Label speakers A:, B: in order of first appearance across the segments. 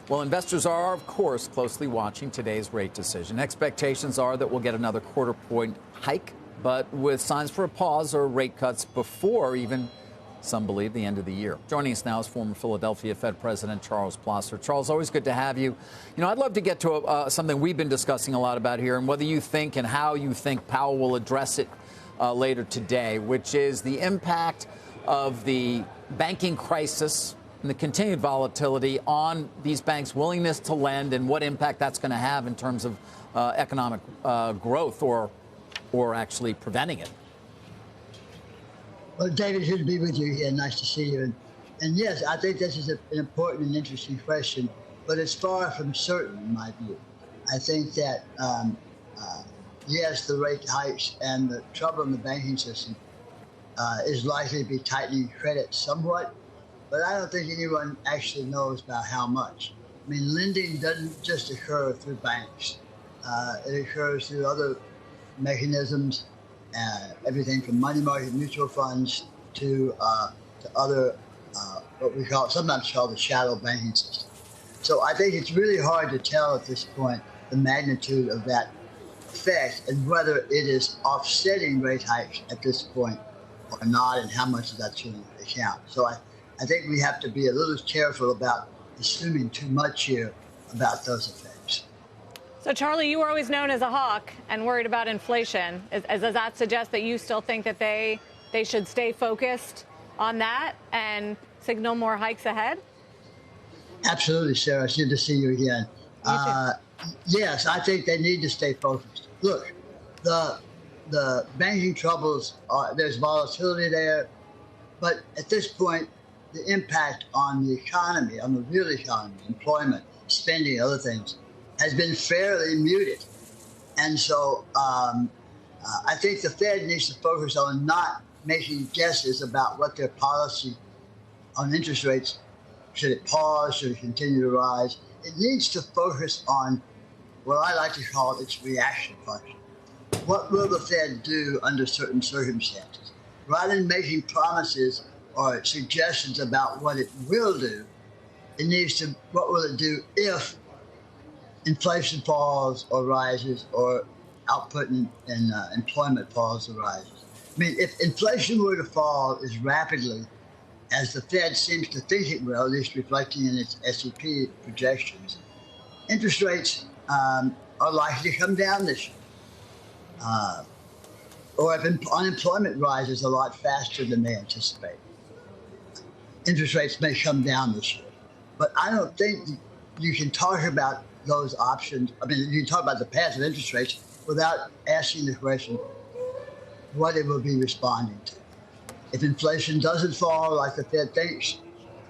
A: Well, investors are, of course, closely watching today's rate decision. Expectations are that we'll get another quarter-point hike, but with signs for a pause or rate cuts before even, some believe, the end of the year. Joining us now is former Philadelphia Fed President Charles Plosser. Charles, always good to have you. You know, I'd love to get to something we've been discussing a lot about here, and whether you think and how you think Powell will address it later today, which is the impact of the banking crisis and the continued volatility on these banks' willingness to lend, and what impact that's going to have in terms of economic growth or actually preventing it.
B: Well, David, good to be with you here. Nice to see you. And yes, I think this is an important and interesting question, but it's far from certain in my view. I think that, yes, the rate hikes and the trouble in the banking system is likely to be tightening credit somewhat, but I don't think anyone actually knows about how much. I mean, lending doesn't just occur through banks. It occurs through other mechanisms, everything from money market mutual funds to other, what we sometimes call the shadow banking system. So I think it's really hard to tell at this point the magnitude of that effect and whether it is offsetting rate hikes at this point or not, and how much of that's going to account. So I think we have to be a little careful about assuming too much here about those effects.
C: So, Charlie, you were always known as a hawk and worried about inflation. Does that suggest that you still think that they should stay focused on that and signal more hikes ahead?
B: Absolutely, Sarah. It's good to see you again. Yes, I think they need to stay focused. Look, the banking troubles, there's volatility there, but at this point, the impact on the economy, on the real economy, employment, spending, other things, has been fairly muted. And so I think the Fed needs to focus on not making guesses about what their policy on interest rates, should it pause, should it continue to rise. It needs to focus on what I like to call its reaction function. What will the Fed do under certain circumstances? Rather than making promises or suggestions about what it will do, it needs to, what will it do if inflation falls or rises, or output and employment falls or rises. I mean, if inflation were to fall as rapidly as the Fed seems to think it will, at least reflecting in its SEP projections, interest rates are likely to come down this year. Or if unemployment rises a lot faster than they anticipate, interest rates may come down this year. But I don't think you can talk about those options. I mean, you can talk about the path of interest rates without asking the question what it will be responding to. If inflation doesn't fall like the Fed thinks,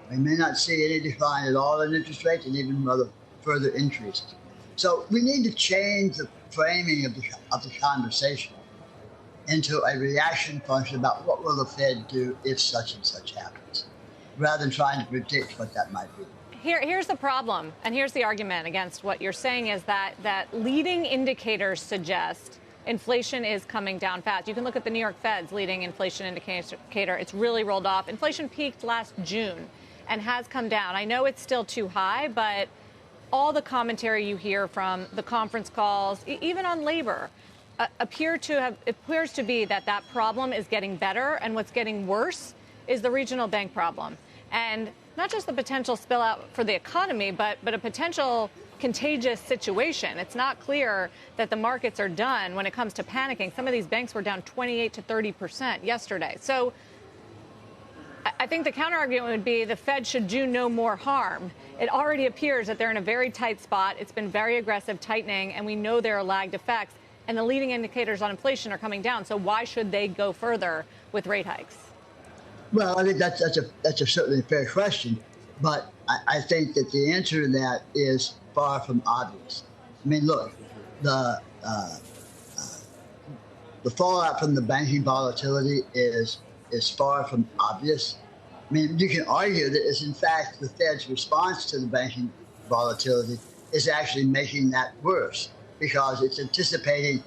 B: we may not see any decline at all in interest rates, and even rather further increases. So we need to change the framing of the conversation into a reaction function about what will the Fed do if such and such happens, rather than trying to predict what that might be.
C: Here's the problem, and here's the argument against what you're saying, is that leading indicators suggest inflation is coming down fast. You can look at the New York Fed's leading inflation indicator. It's really rolled off. Inflation peaked last June and has come down. I know it's still too high, but all the commentary you hear from the conference calls, even on labor, appears to be that problem is getting better, and what's getting worse is the regional bank problem. And not just the potential spill out for the economy, but a potential contagious situation. It's not clear that the markets are done when it comes to panicking. Some of these banks were down 28 to 30% yesterday. So I think the counterargument would be the Fed should do no more harm. It already appears that they're in a very tight spot. It's been very aggressive tightening, and we know there are lagged effects, and the leading indicators on inflation are coming down. So why should they go further with rate hikes?
B: Well, I think that's a certainly fair question, but I think that the answer to that is far from obvious. I mean, look, the fallout from the banking volatility is far from obvious. I mean, you can argue that it's in fact the Fed's response to the banking volatility is actually making that worse, because it's anticipating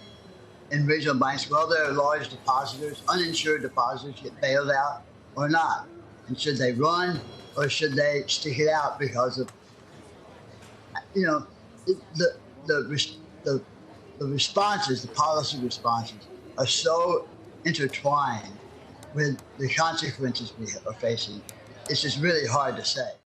B: in regional banks, well, there are large depositors, uninsured depositors get bailed out or not. And should they run, or should they stick it out because of you know, the responses, the policy responses, are so intertwined with the consequences we are facing. It's just really hard to say.